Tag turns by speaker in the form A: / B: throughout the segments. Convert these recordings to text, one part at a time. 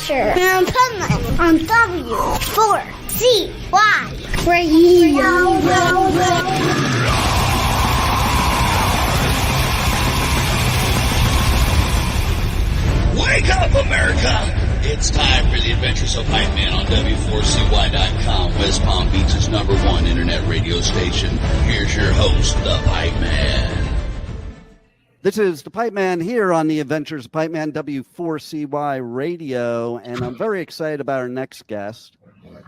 A: adventure in Pipeman on W4CY Radio.
B: Wake up, America! It's time for the Adventures of Pipeman on W4CY.com, West Palm Beach's #1 internet radio station. Here's your host, the Pipeman.
C: This is the Pipeman here on the Adventures of Pipeman, W4CY Radio, and I'm very excited about our next guest.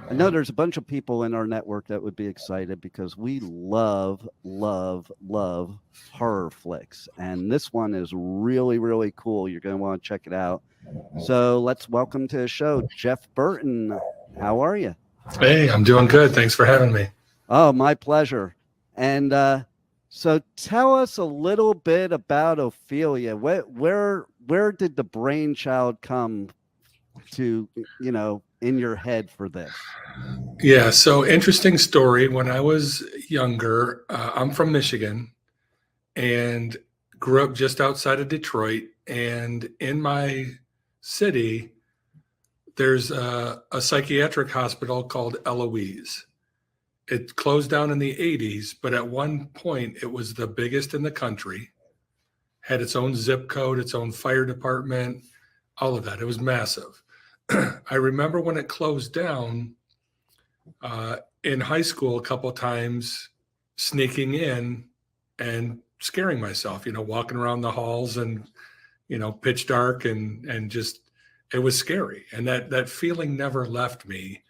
C: I know there's a bunch of people in our network that would be excited because we love horror flicks, and this one is really, really cool. You're going to want to check it out. So let's welcome to the show, Jeff Burton. How are you?
D: Hey, I'm doing good. Thanks for having me.
C: Oh, my pleasure. And so tell us a little bit about Ophelia. Where did the brainchild come to, in your head for this?
D: Yeah, so interesting story. When I was younger, I'm from Michigan and grew up just outside of Detroit. And in my city, there's a psychiatric hospital called Eloise. It closed down in the 80s, but at one point it was the biggest in the country, had its own zip code, its own fire department, all of that. It was massive. I remember when it closed down in high school a couple times, sneaking in and scaring myself, walking around the halls and, pitch dark and just, it was scary. And that feeling never left me.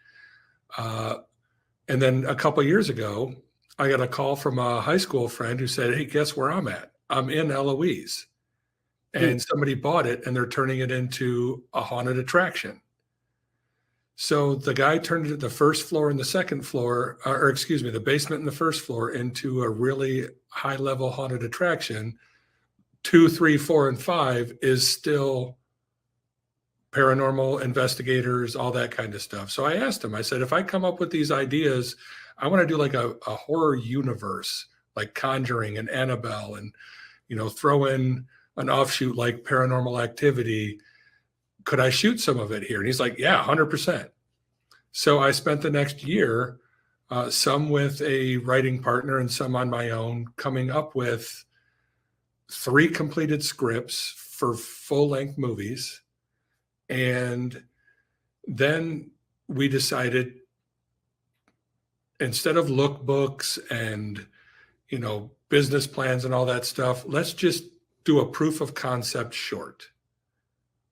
D: And then a couple of years ago, I got a call from a high school friend who said, "Hey, guess where I'm at? I'm in Eloise." And somebody bought it and they're turning it into a haunted attraction. So the guy turned the first floor and the second floor, the basement and the first floor into a really high level haunted attraction. 2, 3, 4, and 5 is still paranormal investigators, all that kind of stuff. So I asked him, I said, if I come up with these ideas, I want to do like a horror universe, like Conjuring and Annabelle, and, throw in an offshoot like Paranormal Activity. Could I shoot some of it here? And he's like, yeah, 100%. So I spent the next year, some with a writing partner and some on my own, coming up with 3 completed scripts for full-length movies. And then we decided, instead of lookbooks and, business plans and all that stuff, let's just do a proof of concept short.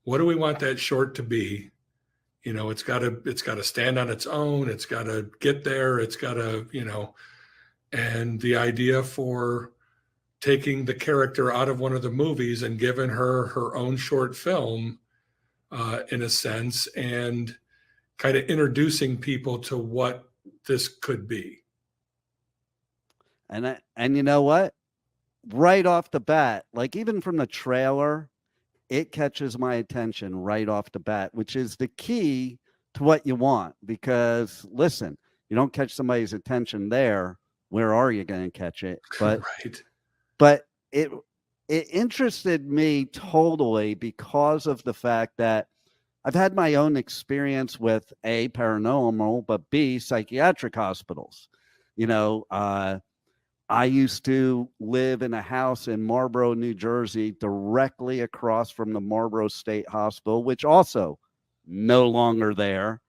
D: What do we want that short to be? It's got to stand on its own. It's got to get there. It's got to, and the idea for taking the character out of one of the movies and giving her own short film, in a sense, and kind of introducing people to what this could be.
C: And you know what? Right off the bat, like even from the trailer, it catches my attention right off the bat, which is the key to what you want. Because listen, you don't catch somebody's attention there, where are you going to catch it? But
D: right.
C: But it interested me totally because of the fact that I've had my own experience with A, paranormal, but B, psychiatric hospitals. I used to live in a house in Marlboro, New Jersey, directly across from the Marlboro State Hospital, which also no longer there.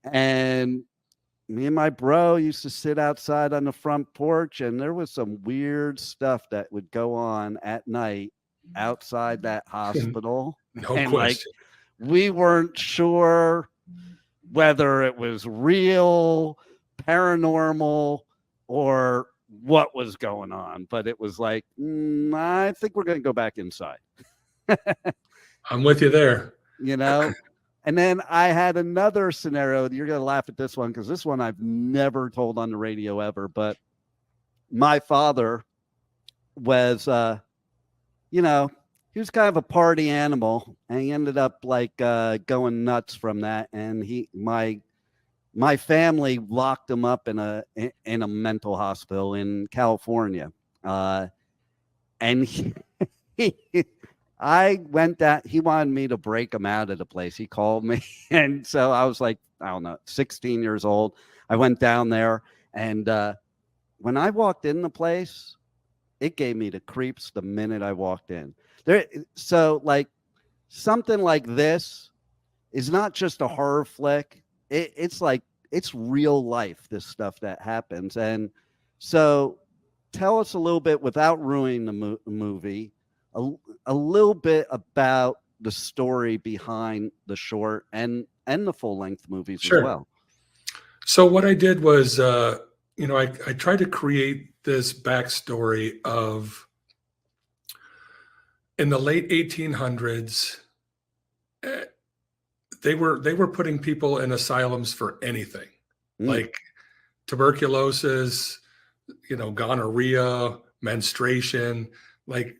C: And me and my bro used to sit outside on the front porch, and there was some weird stuff that would go on at night outside that hospital.
D: No
C: and
D: question.
C: We weren't sure whether it was real, paranormal, or what was going on. But it was like, I think we're going to go back inside.
D: I'm with you there.
C: And then I had another scenario. You're going to laugh at this one because this one I've never told on the radio ever. But my father was, he was kind of a party animal, and he ended up going nuts from that. And my family locked him up in a mental hospital in California. And I went down. He wanted me to break him out of the place. He called me. And so I was like, I don't know, 16 years old. I went down there. And when I walked in the place, it gave me the creeps the minute I walked in. So like something like this is not just a horror flick. It's like, it's real life, this stuff that happens. And so tell us a little bit, without ruining the movie, a little bit about the story behind the short and the full-length movies as well.
D: So what I did was, I tried to create this backstory of, in the late 1800s, they were putting people in asylums for anything, like tuberculosis, gonorrhea, menstruation, like,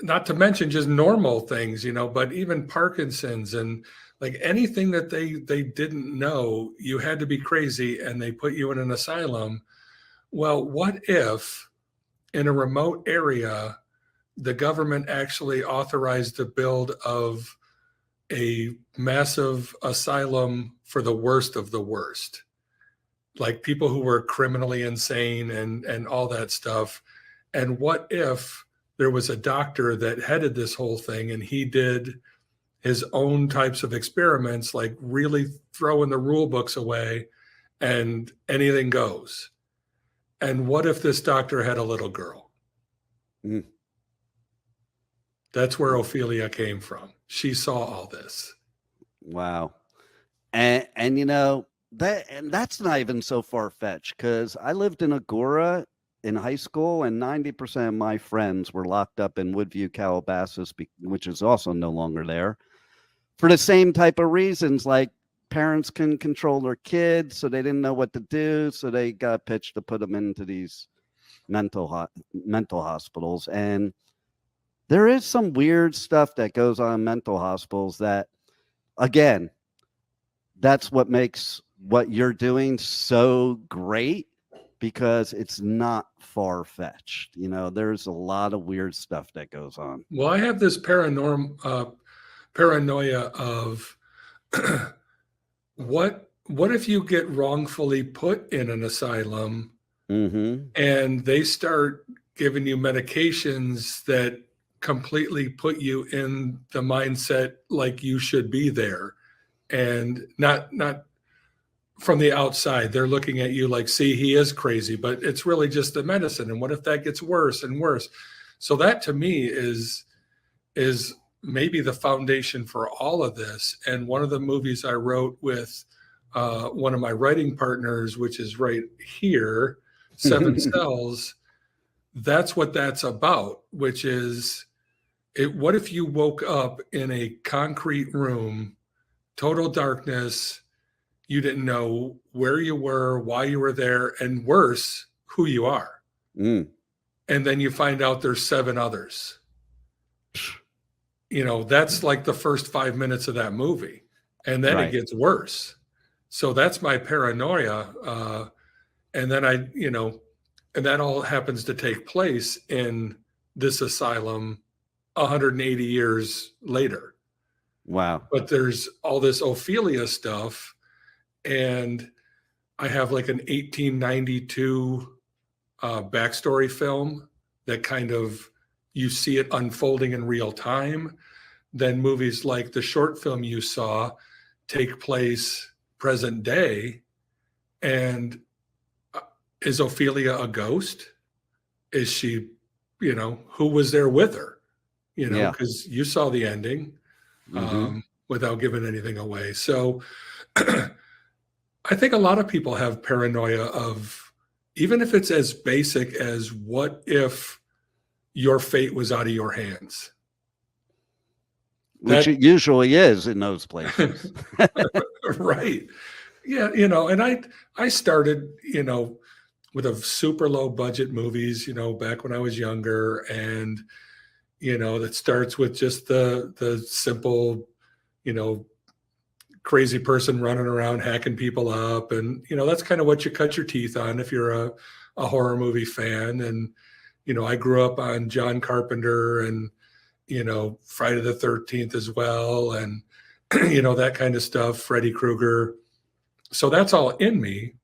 D: not to mention just normal things, but even Parkinson's and like anything that they didn't know, you had to be crazy and they put you in an asylum. Well, what if in a remote area, the government actually authorized the build of a massive asylum for the worst of the worst, like people who were criminally insane and all that stuff. And what if there was a doctor that headed this whole thing and he did his own types of experiments, like really throwing the rule books away and anything goes? And what if this doctor had a little girl? That's where Ophelia came from. She saw all this. Wow.
C: And that's not even so far-fetched, because I lived in Agora in high school, and 90% of my friends were locked up in Woodview, Calabasas, which is also no longer there, for the same type of reasons. Like, parents couldn't control their kids, so they didn't know what to do, so they got pitched to put them into these mental hospitals. And there is some weird stuff that goes on in mental hospitals that, again, that's what makes what you're doing so great, because it's not far-fetched. There's a lot of weird stuff that goes on.
D: Well, I have this paranoia of what if you get wrongfully put in an asylum and they start giving you medications that completely put you in the mindset like you should be there, and not from the outside, they're looking at you like, see, he is crazy, but it's really just the medicine. And what if that gets worse and worse? So that, to me, is maybe the foundation for all of this. And one of the movies I wrote with one of my writing partners, which is right here, Seven Cells, that's what that's about, which is, what if you woke up in a concrete room, total darkness, you didn't know where you were, why you were there, and worse, who you are. And then you find out there's 7 others. That's like the first 5 minutes of that movie. And then it gets worse. So that's my paranoia. And then and that all happens to take place in this asylum 180 years later.
C: Wow.
D: But there's all this Ophelia stuff. And I have like an 1892 backstory film that kind of, you see it unfolding in real time. Then movies like the short film you saw take place present day. And is Ophelia a ghost? Is she, who was there with her? Because you saw the ending without giving anything away. So I think a lot of people have paranoia of, even if it's as basic as, what if your fate was out of your hands?
C: Which it usually is in those places.
D: Right. Yeah. And I started, with a super low budget movies, back when I was younger, and, that starts with just the simple, crazy person running around hacking people up. And, that's kind of what you cut your teeth on if you're a horror movie fan. And, I grew up on John Carpenter and, Friday the 13th as well. And, that kind of stuff, Freddy Krueger. So that's all in me.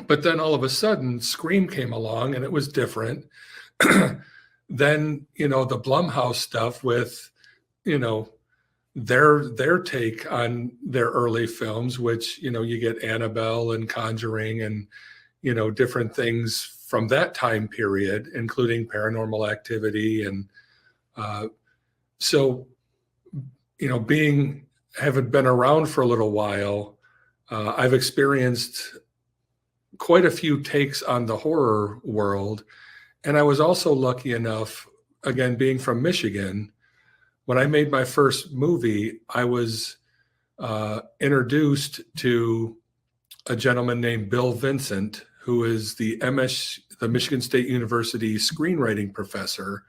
D: But then all of a sudden Scream came along and it was different. Then, the Blumhouse stuff with, their take on their early films, which, you get Annabelle and Conjuring and, different things from that time period, including Paranormal Activity. And so, having been around for a little while, I've experienced quite a few takes on the horror world. And I was also lucky enough, again, being from Michigan, when I made my first movie, I was introduced to a gentleman named Bill Vincent, who is the Michigan State University screenwriting professor.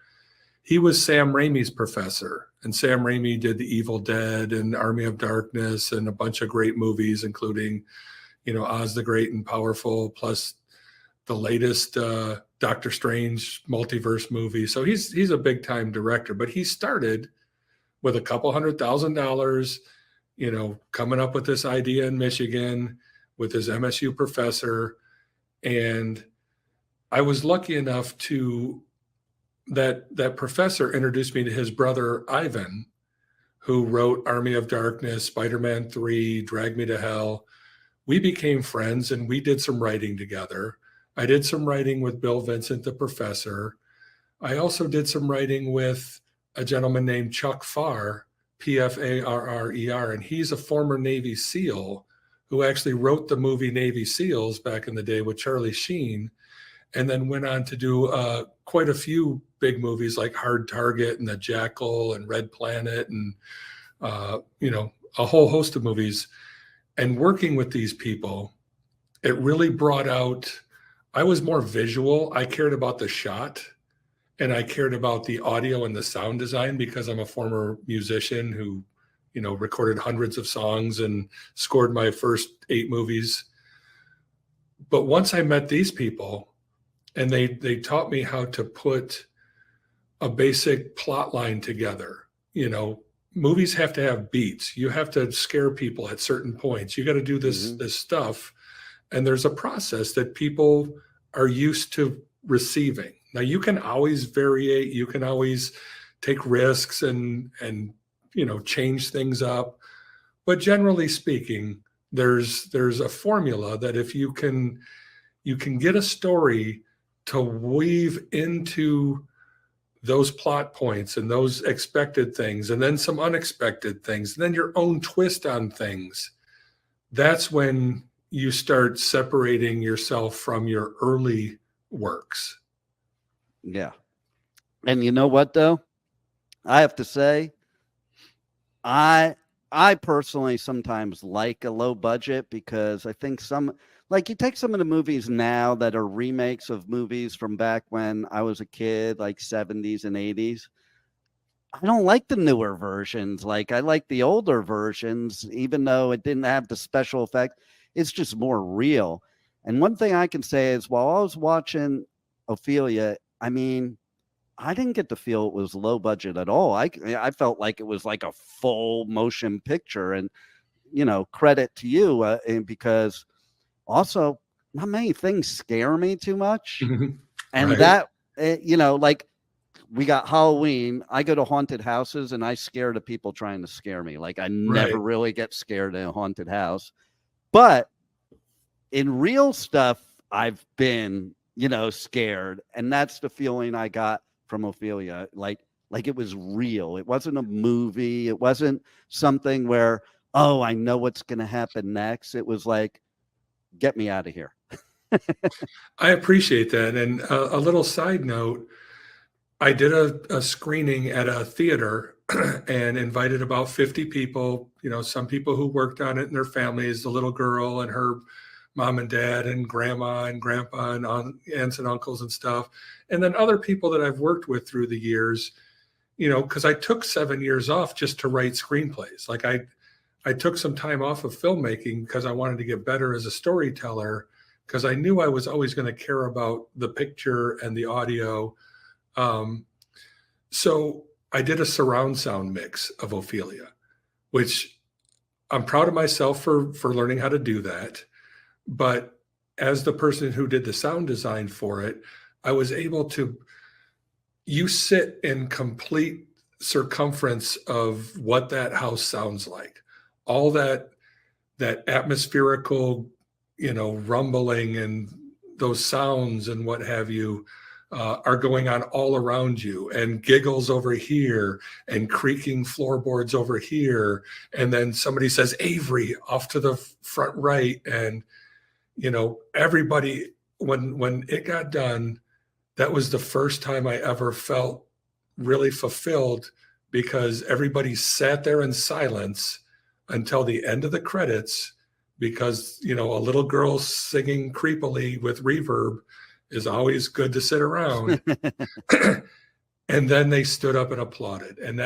D: He was Sam Raimi's professor, and Sam Raimi did The Evil Dead and Army of Darkness and a bunch of great movies, including, Oz the Great and Powerful, plus the latest Doctor Strange multiverse movie. So he's a big time director, but he started with a couple $100,000, coming up with this idea in Michigan with his MSU professor. And I was lucky enough that professor introduced me to his brother, Ivan, who wrote Army of Darkness, Spider-Man 3, Drag Me to Hell. We became friends and we did some writing together. I did some writing with Bill Vincent, the professor. I also did some writing with a gentleman named Chuck Farr, Pfarrer, and he's a former Navy SEAL who actually wrote the movie Navy SEALs back in the day with Charlie Sheen, and then went on to do quite a few big movies like Hard Target and The Jackal and Red Planet and, a whole host of movies. And working with these people, it really brought out, I was more visual. I cared about the shot and I cared about the audio and the sound design because I'm a former musician who, recorded hundreds of songs and scored my first 8 movies. But once I met these people and they taught me how to put a basic plot line together, movies have to have beats. You have to scare people at certain points. You got to do this stuff. And there's a process that people are used to receiving. Now you can always variate. You can always take risks and change things up. But generally speaking, there's a formula that if you can get a story to weave into those plot points and those expected things, and then some unexpected things, and then your own twist on things, that's when you start separating yourself from your early works.
C: Yeah. And you know what, though? I have to say, I personally sometimes like a low budget because I think you take some of the movies now that are remakes of movies from back when I was a kid, like 70s and 80s. I don't like the newer versions. Like I like the older versions, even though it didn't have the special effect. It's just more real. And one thing I can say is while I was watching Ophelia, I didn't get to feel it was low budget at all. I felt like it was like a full motion picture, and credit to you, and because also not many things scare me too much, and
D: Right.
C: that like we got Halloween. I go to haunted houses and I scare the people trying to scare me. Like I never really get scared in a haunted house, but in real stuff, I've been scared, and that's the feeling I got from Ophelia. Like it was real. It wasn't a movie. It wasn't something where, oh, I know what's going to happen next. It was like, get me out of here.
D: I appreciate that. And a little side note, I did a screening at a theater and invited about 50 people, some people who worked on it and their families, the little girl and her mom and dad and grandma and grandpa and aunts and uncles and stuff. And then other people that I've worked with through the years, because I took 7 years off just to write screenplays. Like I took some time off of filmmaking because I wanted to get better as a storyteller, because I knew I was always going to care about the picture and the audio. So I did a surround sound mix of Ophelia, which I'm proud of myself for learning how to do that. But as the person who did the sound design for it, I was able to, you sit in complete circumference of what that house sounds like. All that atmospherical, rumbling and those sounds and what have you are going on all around you, and giggles over here and creaking floorboards over here. And then somebody says Avery off to the front right. And, everybody, when it got done, that was the first time I ever felt really fulfilled, because everybody sat there in silence until the end of the credits, because, a little girl singing creepily with reverb is always good to sit around. And then they stood up and applauded. And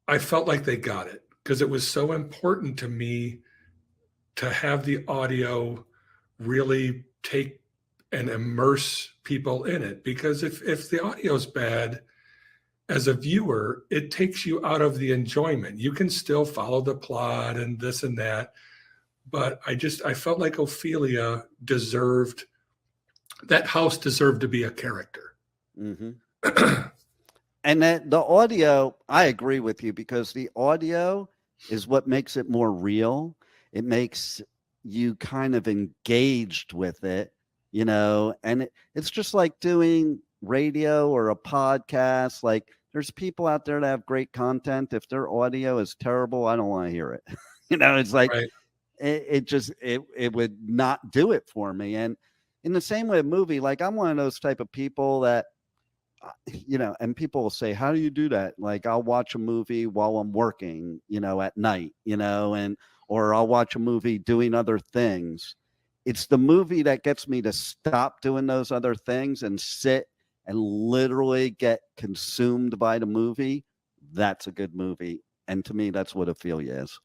D: I felt like they got it, because it was so important to me to have the audio really take and immerse people in it. Because if the audio's bad, as a viewer, it takes you out of the enjoyment. You can still follow the plot and this and that, but I felt like Ophelia that house deserved to be a character.
C: Mm-hmm. And that the audio, I agree with you, because the audio is what makes it more real. It makes you kind of engaged with it, and it's just like doing radio or a podcast. Like, there's people out there that have great content. If their audio is terrible, I don't want to hear it. It's like, right. It would not do it for me. And in the same way, a movie, like, I'm one of those type of people that, and people will say, how do you do that? Like, I'll watch a movie while I'm working, at night, or I'll watch a movie doing other things. It's the movie that gets me to stop doing those other things and sit and literally get consumed by the movie. That's a good movie. And to me, that's what Ophelia is.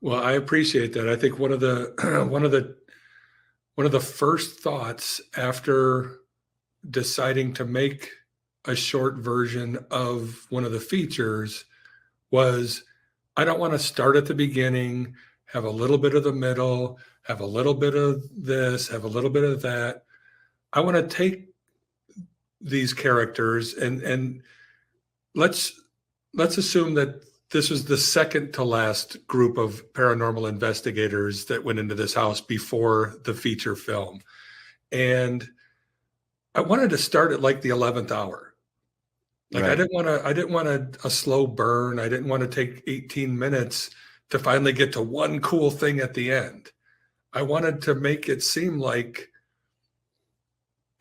D: Well, I appreciate that. I think one of the first thoughts after deciding to make a short version of one of the features was, I don't want to start at the beginning, have a little bit of the middle, have a little bit of this, have a little bit of that. I want to take these characters and let's assume that this was the second to last group of paranormal investigators that went into this house before the feature film. And I wanted to start at like the 11th hour. Like, right. I didn't want a slow burn. I didn't want to take 18 minutes to finally get to one cool thing at the end. I wanted to make it seem like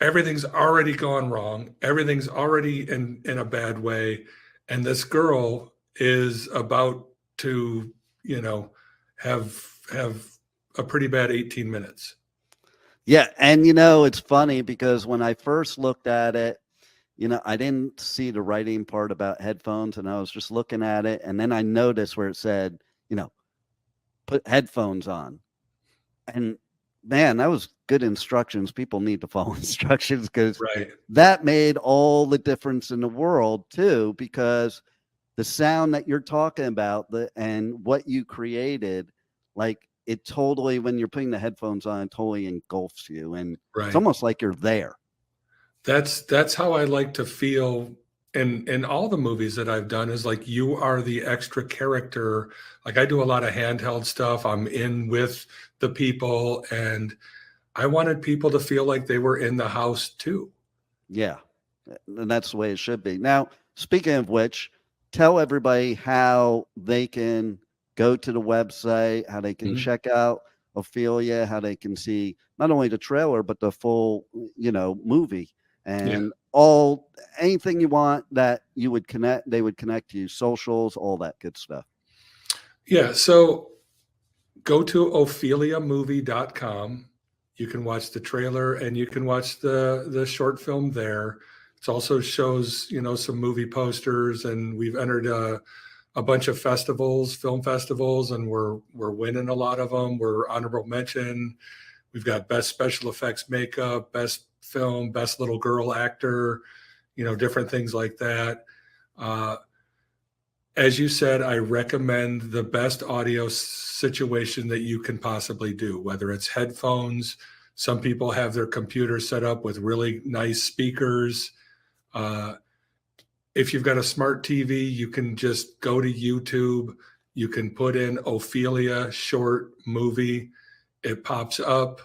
D: everything's already gone wrong. Everything's already in a bad way. And this girl is about to, have a pretty bad 18 minutes.
C: Yeah. And, it's funny because when I first looked at it, I didn't see the writing part about headphones, and I was just looking at it. And then I noticed where it said, put headphones on. And man, that was good instructions. People need to follow instructions, because
D: right.
C: That made all the difference in the world too, because the sound that you're talking about and what you created, like, it totally, when you're putting the headphones on, it totally engulfs you. And right. It's almost like you're there.
D: That's how I like to feel in all the movies that I've done, is like, you are the extra character. Like, I do a lot of handheld stuff. I'm in with the people, and I wanted people to feel like they were in the house too.
C: Yeah. And that's the way it should be. Now, speaking of which, tell everybody how they can go to the website, how they can check out Ophelia, how they can see not only the trailer, but the full, movie. And anything you want that you would connect, they would connect to you, socials, all that good stuff.
D: Yeah. So go to opheliamovie.com. You can watch the trailer and you can watch the short film there. It also shows, some movie posters, and we've entered a bunch of festivals, film festivals, and we're winning a lot of them. We're honorable mention. We've got best special effects makeup, best film, best little girl actor, different things like that. As you said, I recommend the best audio situation that you can possibly do, whether it's headphones. Some people have their computer set up with really nice speakers. If you've got a smart TV, you can just go to YouTube. You can put in Ophelia short movie. It pops up.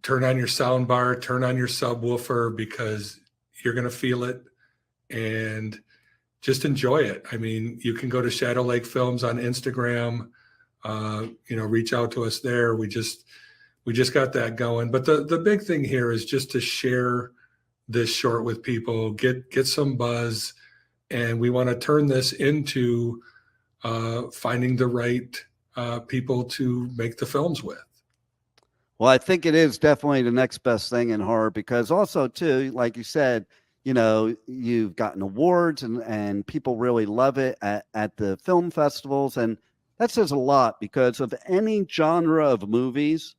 D: Turn on your sound bar, turn on your subwoofer, because you're going to feel it, and just enjoy it. I mean, you can go to Shadow Lake Films on Instagram, reach out to us there. We just got that going. But the big thing here is just to share this short with people, get some buzz, and we want to turn this into finding the right people to make the films with.
C: Well, I think it is definitely the next best thing in horror, because also too, like you said, you've gotten awards and people really love it at the film festivals. And that says a lot, because of any genre of movies,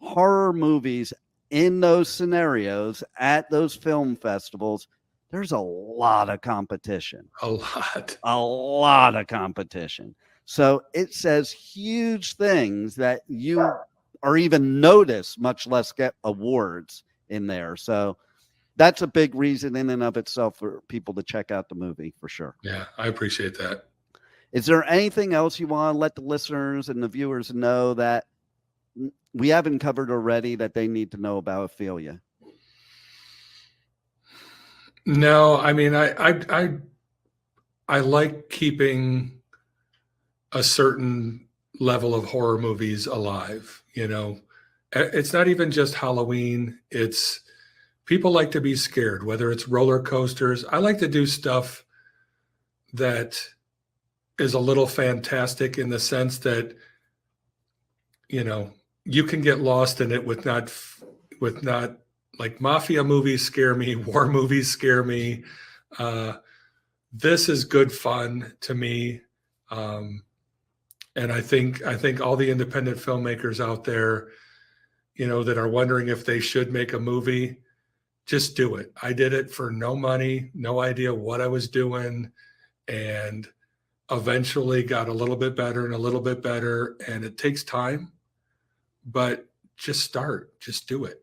C: horror movies in those scenarios at those film festivals, there's a lot of competition.
D: A
C: lot of competition. So it says huge things that you or even notice, much less get awards in there. So that's a big reason in and of itself for people to check out the movie, for sure.
D: Yeah, I appreciate that.
C: Is there anything else you want to let the listeners and the viewers know that we haven't covered already that they need to know about Ophelia?
D: No, I mean, I like keeping a certain level of horror movies alive. It's not even just Halloween. It's people like to be scared, whether it's roller coasters. I like to do stuff that is a little fantastic in the sense that, you can get lost in it with not like mafia movies scare me, war movies scare me. This is good fun to me. And I think all the independent filmmakers out there, that are wondering if they should make a movie, just do it. I did it for no money, no idea what I was doing, and eventually got a little bit better and a little bit better. And it takes time, but just do it.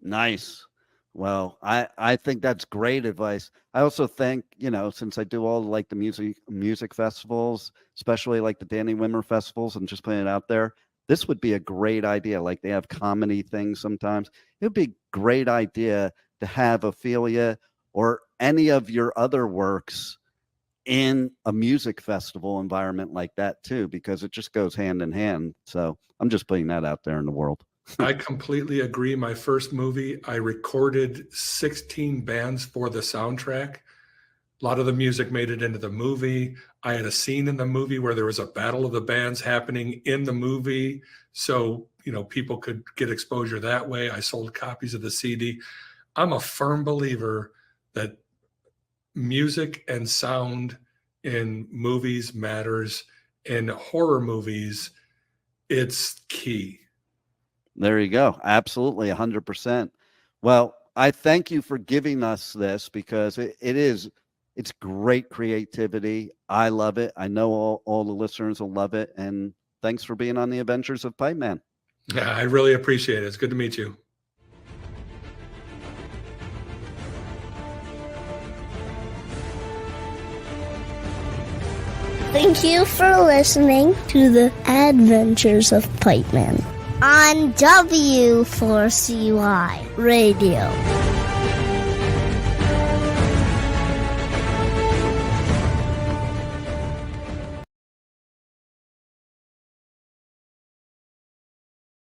C: Nice. Well, I think that's great advice. I also think, since I do all like the music festivals, especially like the Danny Wimmer festivals, and just putting it out there, this would be a great idea. Like they have comedy things sometimes. It would be a great idea to have Ophelia or any of your other works in a music festival environment like that too, because it just goes hand in hand. So I'm just putting that out there in the world.
D: I completely agree. My first movie, I recorded 16 bands for the soundtrack. A lot of the music made it into the movie. I had a scene in the movie where there was a battle of the bands happening in the movie. So, people could get exposure that way. I sold copies of the CD. I'm a firm believer that music and sound in movies matters. In horror movies, it's key.
C: There you go. Absolutely. 100%. Well, I thank you for giving us this, because it's great creativity. I love it. I know all the listeners will love it. And thanks for being on the Adventures of Pipeman.
D: Yeah, I really appreciate it. It's good to meet you.
A: Thank you for listening to the Adventures of Pipeman on W4CY Radio.